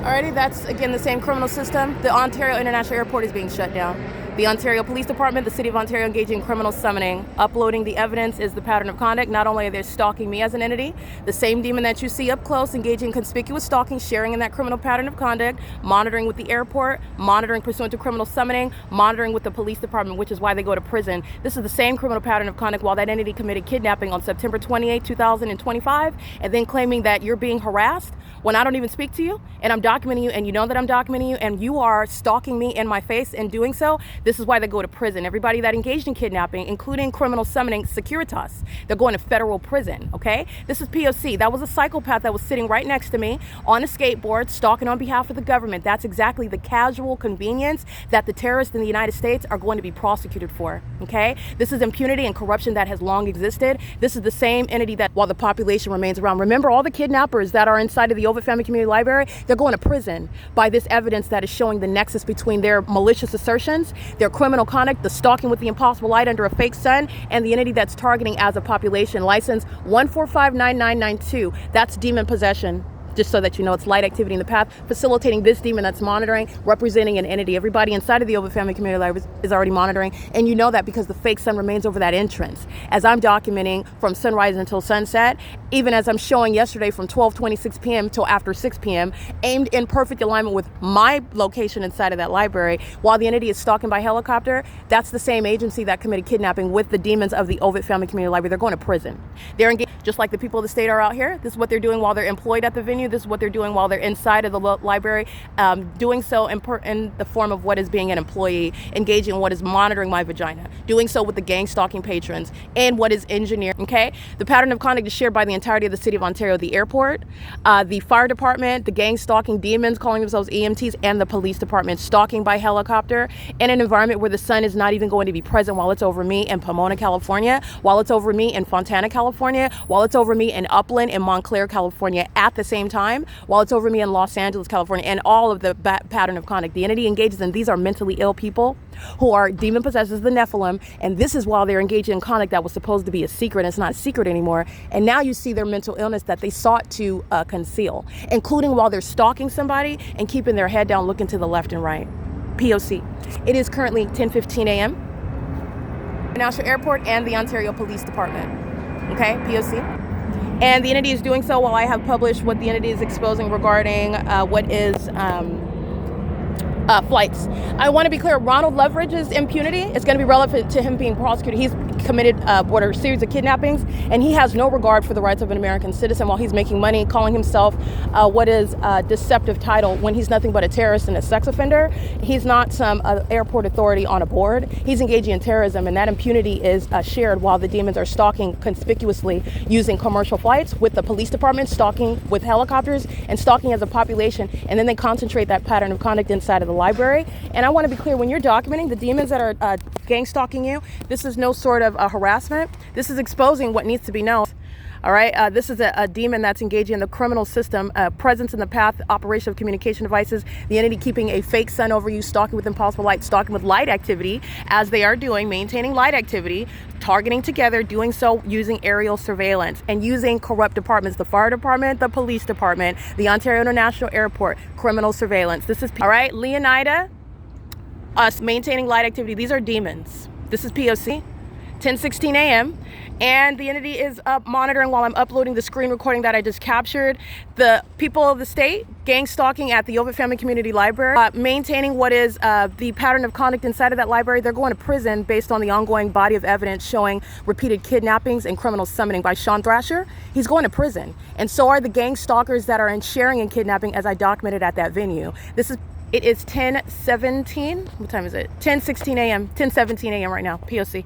Alrighty, that's again the same criminal system. The Ontario International Airport is being shut down. The Ontario Police Department, the City of Ontario engaging in criminal summoning. Uploading the evidence is the pattern of conduct. Not only are they stalking me as an entity, the same demon that you see up close engaging in conspicuous stalking, sharing in that criminal pattern of conduct, monitoring with the airport, monitoring pursuant to criminal summoning, monitoring with the police department, which is why they go to prison. This is the same criminal pattern of conduct while that entity committed kidnapping on September 28, 2025, and then claiming that you're being harassed when I don't even speak to you, and I'm documenting you, and you know that I'm documenting you, and you are stalking me in my face in doing so. This is why they go to prison. Everybody that engaged in kidnapping, including criminal summoning, Securitas, they're going to federal prison, okay? This is P.O.C. That was a psychopath that was sitting right next to me on a skateboard, stalking on behalf of the government. That's exactly the casual convenience that the terrorists in the United States are going to be prosecuted for, okay? This is impunity and corruption that has long existed. This is the same entity that, while the population remains around. Remember, all the kidnappers that are inside of the Ovid Family Community Library, they're going to prison by this evidence that is showing the nexus between their malicious assertions, their criminal conduct, the stalking with the impossible light under a fake sun, and the entity that's targeting as a population. License 1459992. That's demon possession. Just so that you know, it's light activity in the path, facilitating this demon that's monitoring, representing an entity. Everybody inside of the Ovid Family Community Library is already monitoring, and you know that because the fake sun remains over that entrance. As I'm documenting from sunrise until sunset, even as I'm showing yesterday from 12:26 p.m. till after 6 p.m., aimed in perfect alignment with my location inside of that library, while the entity is stalking by helicopter, that's the same agency that committed kidnapping with the demons of the Ovid Family Community Library. They're going to prison. They're engaged, just like the people of the state are out here. This is what they're doing while they're employed at the venue. This is what they're doing while they're inside of the library, doing so in the form of what is being an employee, engaging in what is monitoring my vagina, doing so with the gang stalking patrons, and what is engineered, okay? The pattern of conduct is shared by the entirety of the City of Ontario, the airport, the fire department, the gang stalking demons calling themselves EMTs, and the police department, stalking by helicopter in an environment where the sun is not even going to be present while it's over me in Pomona, California, while it's over me in Fontana, California, while it's over me in Upland and Montclair, California at the same time, while it's over me in Los Angeles, California, and all of the pattern of conduct. The entity engages in these are mentally ill people who are demon possessed as the Nephilim, and this is while they're engaging in conduct that was supposed to be a secret, and it's not a secret anymore. And now you see their mental illness that they sought to conceal, including while they're stalking somebody and keeping their head down, looking to the left and right. P.O.C. It is currently 10:15 a.m. International Airport and the Ontario Police Department. Okay, P.O.C. And the entity is doing so while I have published what the entity is exposing regarding what is flights. I want to be clear, Ronald Loveridge's impunity is going to be relevant to him being prosecuted. He's committed a series of kidnappings, and he has no regard for the rights of an American citizen while he's making money, calling himself what is a deceptive title when he's nothing but a terrorist and a sex offender. He's not some airport authority on a board. He's engaging in terrorism, and that impunity is shared while the demons are stalking conspicuously using commercial flights, with the police department stalking with helicopters and stalking as a population, and then they concentrate that pattern of conduct inside of the library. And I want to be clear, when you're documenting the demons that are gang stalking you, this is no sort of harassment. This is exposing what needs to be known. All right, this is a demon that's engaging in the criminal system, presence in the path, operation of communication devices, the entity keeping a fake sun over you, stalking with impossible light, stalking with light activity, as they are doing, maintaining light activity, targeting together, doing so using aerial surveillance, and using corrupt departments, the fire department, the police department, the Ontario International Airport, criminal surveillance. This is, all right, Leonida, us maintaining light activity. These are demons. This is P.O.C. 10:16 a.m. and the entity is monitoring while I'm uploading the screen recording that I just captured. The people of the state gang stalking at the Ovid Family Community Library, maintaining what is the pattern of conduct inside of that library. They're going to prison based on the ongoing body of evidence showing repeated kidnappings and criminal summoning by Sean Thrasher. He's going to prison, and so are the gang stalkers that are in sharing and kidnapping, as I documented at that venue. It is 10:17. What time is it? 10:16 a.m. 10:17 a.m. right now. P.O.C.